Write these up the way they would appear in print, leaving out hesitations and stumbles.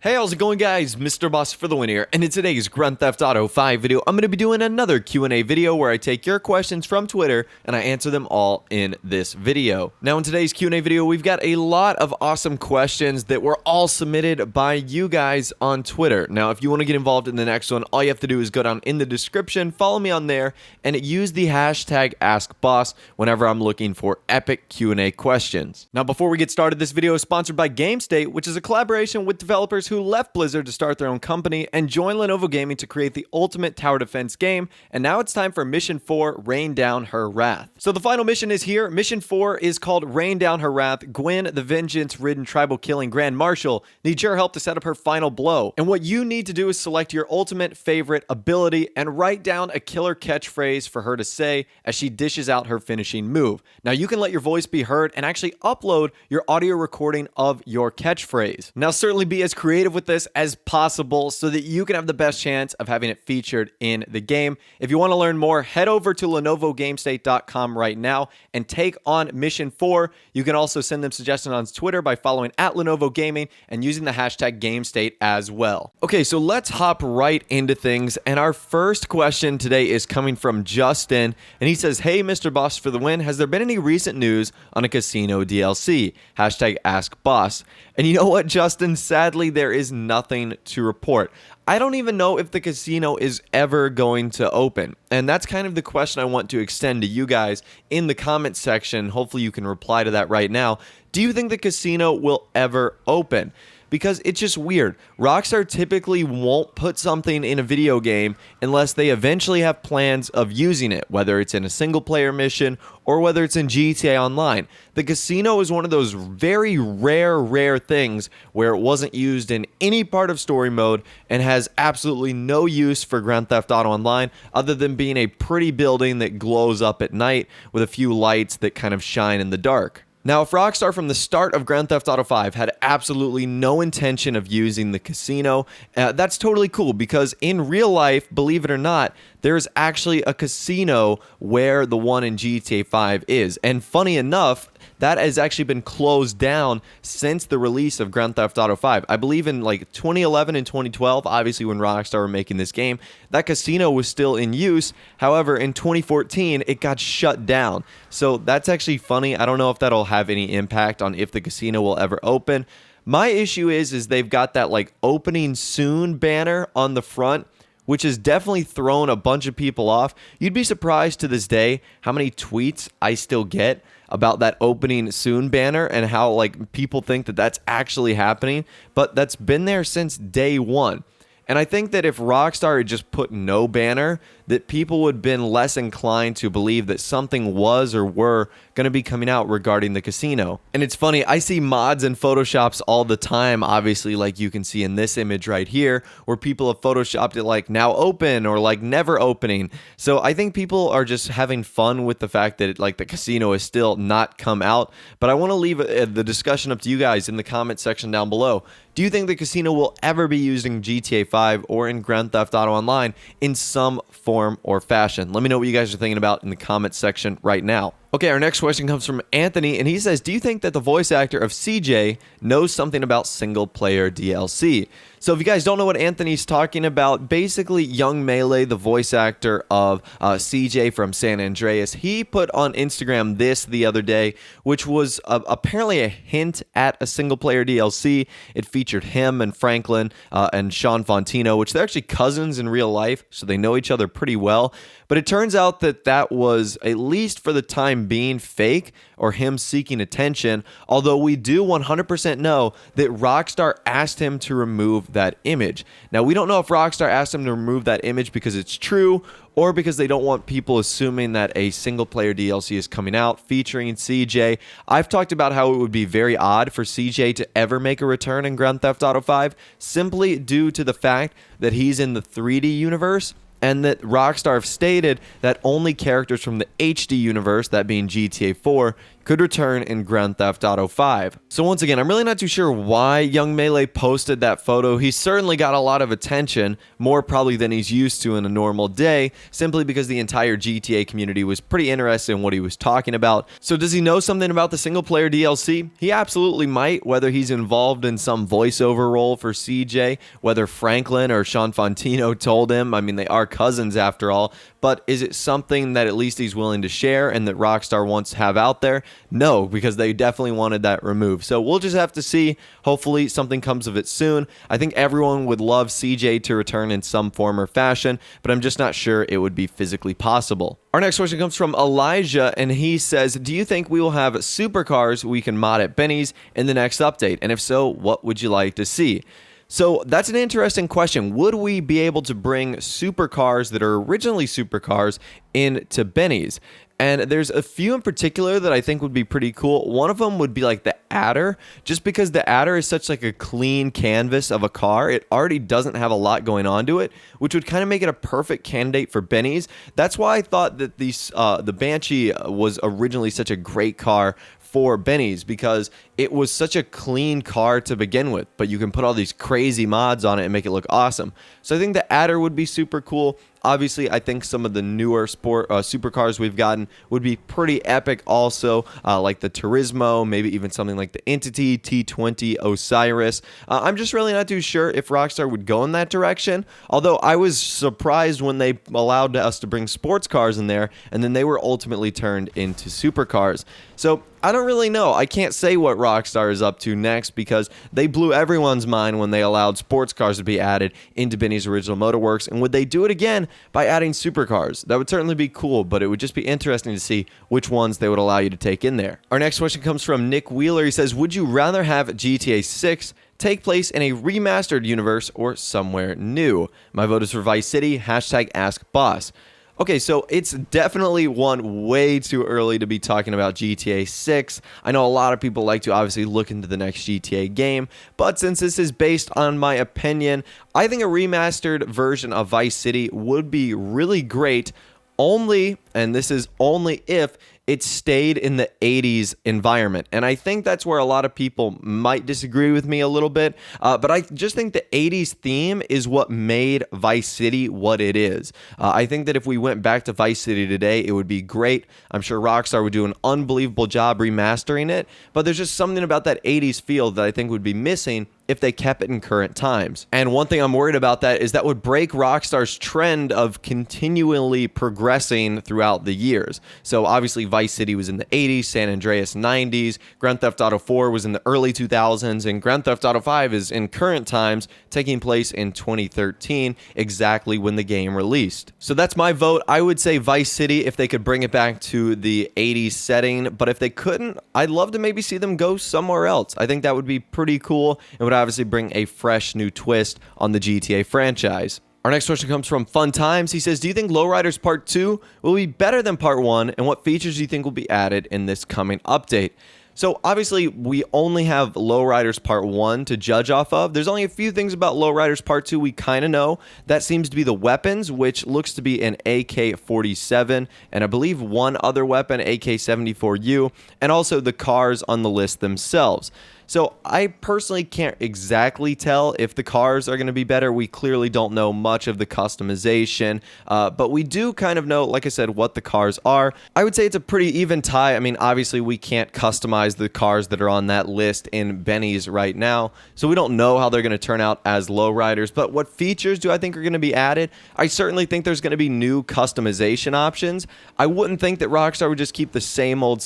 Hey, how's it going, guys? MrBossFTW here, and in today's Grand Theft Auto 5 video, I'm going to be doing another Q&A video where I take your questions from Twitter and I answer them all in this video. Now, in today's Q&A video, we've got a lot of awesome questions that were all submitted by you guys on Twitter. Now, if you want to get involved in the next one, all you have to do is go down in the description, follow me on there, and use the hashtag AskBoss whenever I'm looking for epic Q&A questions. Now, before we get started, this video is sponsored by GameState, which is a collaboration with developers who left Blizzard to start their own company and join Lenovo Gaming to create the ultimate tower defense game, and now it's time for Mission 4, Rain Down Her Wrath. So the final mission is here. Mission 4 is called Rain Down Her Wrath. Gwen, the vengeance-ridden tribal-killing Grand Marshal, needs your help to set up her final blow, and what you need to do is select your ultimate favorite ability and write down a killer catchphrase for her to say as she dishes out her finishing move. Now, you can let your voice be heard and actually upload your audio recording of your catchphrase. Now, certainly be as creative with this as possible so that you can have the best chance of having it featured in the game. If you want to learn more, head over to lenovogamestate.com right now and take on Mission 4. You can also send them suggestions on Twitter by following @Lenovo Gaming and using the hashtag GameState as well. Okay, so let's hop right into things, and our first question today is coming from Justin, and he says, "Hey, Mr. Boss for the win, has there been any recent news on a casino DLC? Hashtag AskBoss." And you know what, Justin? Sadly, there is nothing to report. I don't even know if the casino is ever going to open. And that's kind of the question I want to extend to you guys in the comment section. Hopefully you can reply to that right now. Do you think the casino will ever open? Because it's just weird. Rockstar typically won't put something in a video game unless they eventually have plans of using it, whether it's in a single-player mission or whether it's in GTA Online. The casino is one of those very rare things where it wasn't used in any part of story mode and has absolutely no use for Grand Theft Auto Online other than being a pretty building that glows up at night with a few lights that kind of shine in the dark. Now, if Rockstar from the start of Grand Theft Auto 5 had absolutely no intention of using the casino, that's totally cool because in real life, believe it or not, there's actually a casino where the one in GTA 5 is. And funny enough, that has actually been closed down since the release of Grand Theft Auto 5. I believe in like 2011 and 2012, obviously when Rockstar were making this game, that casino was still in use. However, in 2014, it got shut down. So that's actually funny. I don't know if that'll have any impact on if the casino will ever open. My issue is they've got that like opening soon banner on the front, which has definitely thrown a bunch of people off. You'd be surprised to this day how many tweets I still get about that opening soon banner and how like people think that that's actually happening, but that's been there since day one. And I think that if Rockstar had just put no banner, that people would have been less inclined to believe that something was or were going to be coming out regarding the casino. And it's funny, I see mods and Photoshops all the time, obviously, like you can see in this image right here, where people have Photoshopped it like now open or like never opening. So I think people are just having fun with the fact that like the casino is still not come out. But I want to leave the discussion up to you guys in the comment section down below. Do you think the casino will ever be used in GTA 5 or in Grand Theft Auto Online in some form or fashion? Let me know what you guys are thinking about in the comment section right now. Okay, our next question comes from Anthony, and he says, "Do you think that the voice actor of CJ knows something about single-player DLC?" So if you guys don't know what Anthony's talking about, basically Young Melee, the voice actor of CJ from San Andreas, he put on Instagram this the other day, which was apparently a hint at a single-player DLC. It featured him and Franklin and Sean Fontino, which they're actually cousins in real life, so they know each other pretty well. But it turns out that that was, at least for the time being, fake or him seeking attention, although we do 100% know that Rockstar asked him to remove that image. Now, we don't know if Rockstar asked him to remove that image because it's true or because they don't want people assuming that a single-player DLC is coming out featuring CJ. I've talked about how it would be very odd for CJ to ever make a return in Grand Theft Auto 5, simply due to the fact that he's in the 3D universe, and that Rockstar have stated that only characters from the HD universe, that being GTA 4, could return in Grand Theft Auto 5. So once again, I'm really not too sure why Young Melee posted that photo. He certainly got a lot of attention, more probably than he's used to in a normal day, simply because the entire GTA community was pretty interested in what he was talking about. So does he know something about the single player DLC? He absolutely might, whether he's involved in some voiceover role for CJ, whether Franklin or Sean Fontino told him. I mean, they are cousins after all, but is it something that at least he's willing to share and that Rockstar wants to have out there? No, because they definitely wanted that removed. So we'll just have to see. Hopefully something comes of it soon. I think everyone would love CJ to return in some form or fashion, but I'm just not sure it would be physically possible. Our next question comes from Elijah, and he says, do you think we will have supercars we can mod at Benny's in the next update? And if so, what would you like to see? So that's an interesting question. Would we be able to bring supercars that are originally supercars into Benny's? And there's a few in particular that I think would be pretty cool. One of them would be like the Adder, just because the Adder is such like a clean canvas of a car. It already doesn't have a lot going on to it, which would kind of make it a perfect candidate for Benny's. That's why I thought that the Banshee was originally such a great car for Benny's, because it was such a clean car to begin with, but you can put all these crazy mods on it and make it look awesome. So I think the Adder would be super cool. Obviously, I think some of the newer supercars we've gotten would be pretty epic also, like the Turismo, maybe even something like the Entity, T20, Osiris. I'm just really not too sure if Rockstar would go in that direction, although I was surprised when they allowed us to bring sports cars in there, and then they were ultimately turned into supercars. So I don't really know. I can't say what Rockstar is up to next, because they blew everyone's mind when they allowed sports cars to be added into Benny's original Motorworks. And would they do it again by adding supercars? That would certainly be cool, but it would just be interesting to see which ones they would allow you to take in there. Our next question comes from Nick Wheeler. He says, would you rather have GTA 6 take place in a remastered universe or somewhere new? My vote is for Vice City, #AskBoss. Okay, so it's definitely one way too early to be talking about GTA 6. I know a lot of people like to obviously look into the next GTA game, but since this is based on my opinion, I think a remastered version of Vice City would be really great, only, and this is only if it stayed in the 80s environment. And I think that's where a lot of people might disagree with me a little bit. But I just think the 80s theme is what made Vice City what it is. I think that if we went back to Vice City today, it would be great. I'm sure Rockstar would do an unbelievable job remastering it. But there's just something about that 80s feel that I think would be missing if they kept it in current times. And one thing I'm worried about that is that would break Rockstar's trend of continually progressing throughout the years. So obviously Vice City was in the 80s, San Andreas 90s, Grand Theft Auto 4 was in the early 2000s, and Grand Theft Auto 5 is in current times, taking place in 2013, exactly when the game released. So that's my vote. I would say Vice City if they could bring it back to the 80s setting, but if they couldn't, I'd love to maybe see them go somewhere else. I think that would be pretty cool and would obviously bring a fresh new twist on the GTA franchise. Our next question comes from Fun Times. He says, do you think Lowriders Part 2 will be better than Part 1, and what features do you think will be added in this coming update? So obviously we only have Lowriders Part 1 to judge off of. There's only a few things about Lowriders Part 2 we kind of know. That seems to be the weapons, which looks to be an AK-47, and I believe one other weapon, AK-74U, and also the cars on the list themselves. So I personally can't exactly tell if the cars are going to be better. We clearly don't know much of the customization, but we do kind of know, like I said, what the cars are. I would say it's a pretty even tie. I mean, obviously we can't customize the cars that are on that list in Benny's right now, so we don't know how they're going to turn out as lowriders. But what features do I think are going to be added? I certainly think there's going to be new customization options. I wouldn't think that Rockstar would just keep the same old,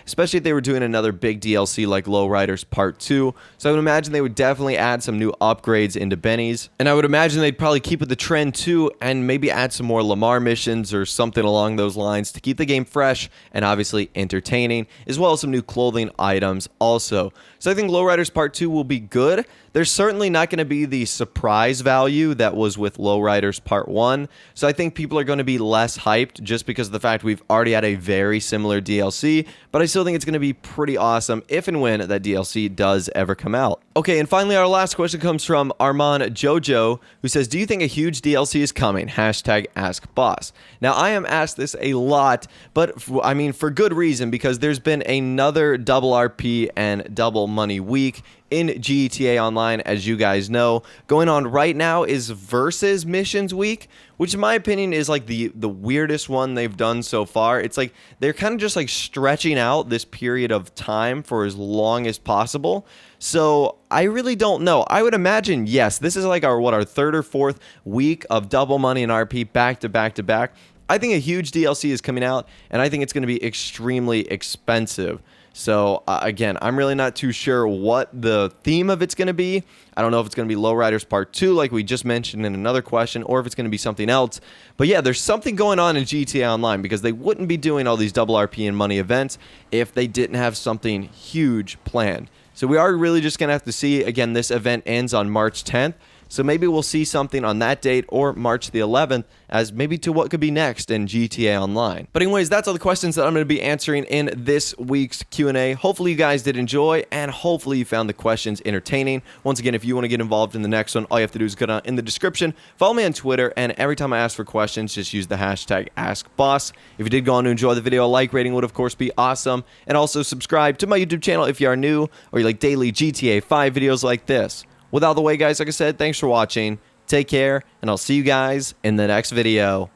especially if they were doing another big DLC like Lowriders Part 2. So I would imagine they would definitely add some new upgrades into Benny's. And I would imagine they'd probably keep with the trend too, and maybe add some more Lamar missions or something along those lines to keep the game fresh and obviously entertaining, as well as some new clothing items also. So I think Lowriders Part 2 will be good. there's certainly not going to be the surprise value that was with Lowriders Part 1. So I think people are going to be less hyped just because of the fact we've already had a very similar DLC, but I still think it's going to be pretty awesome if and when that DLC does ever come out. Okay, and finally, our last question comes from Armand Jojo, who says, do you think a huge DLC is coming? Hashtag AskBoss. Now, I am asked this a lot, but I mean, for good reason, because there's been another double RP and double money week in GTA Online, as you guys know. Going on right now is Versus Missions Week, which in my opinion is like the weirdest one they've done so far. It's like they're kind of just like stretching out this period of time for as long as possible. So I really don't know. I would imagine, yes, this is like our third or fourth week of double money and RP back to back to back. I think a huge DLC is coming out, and I think it's going to be extremely expensive. So, again, I'm really not too sure what the theme of it's going to be. I don't know if it's going to be Lowriders Part 2, like we just mentioned in another question, or if it's going to be something else. But yeah, there's something going on in GTA Online, because they wouldn't be doing all these double RP and money events if they didn't have something huge planned. So we are really just going to have to see. Again, this event ends on March 10th. So maybe we'll see something on that date or March the 11th as maybe to what could be next in GTA Online. But anyways, that's all the questions that I'm going to be answering in this week's Q&A. Hopefully you guys did enjoy, and hopefully you found the questions entertaining. Once again, if you want to get involved in the next one, all you have to do is go down in the description, follow me on Twitter, and every time I ask for questions, just use the hashtag AskBoss. If you did go on to enjoy the video, a like rating would of course be awesome. And also subscribe to my YouTube channel if you are new or you like daily GTA 5 videos like this. With all the way, guys, like I said, thanks for watching. Take care, and I'll see you guys in the next video.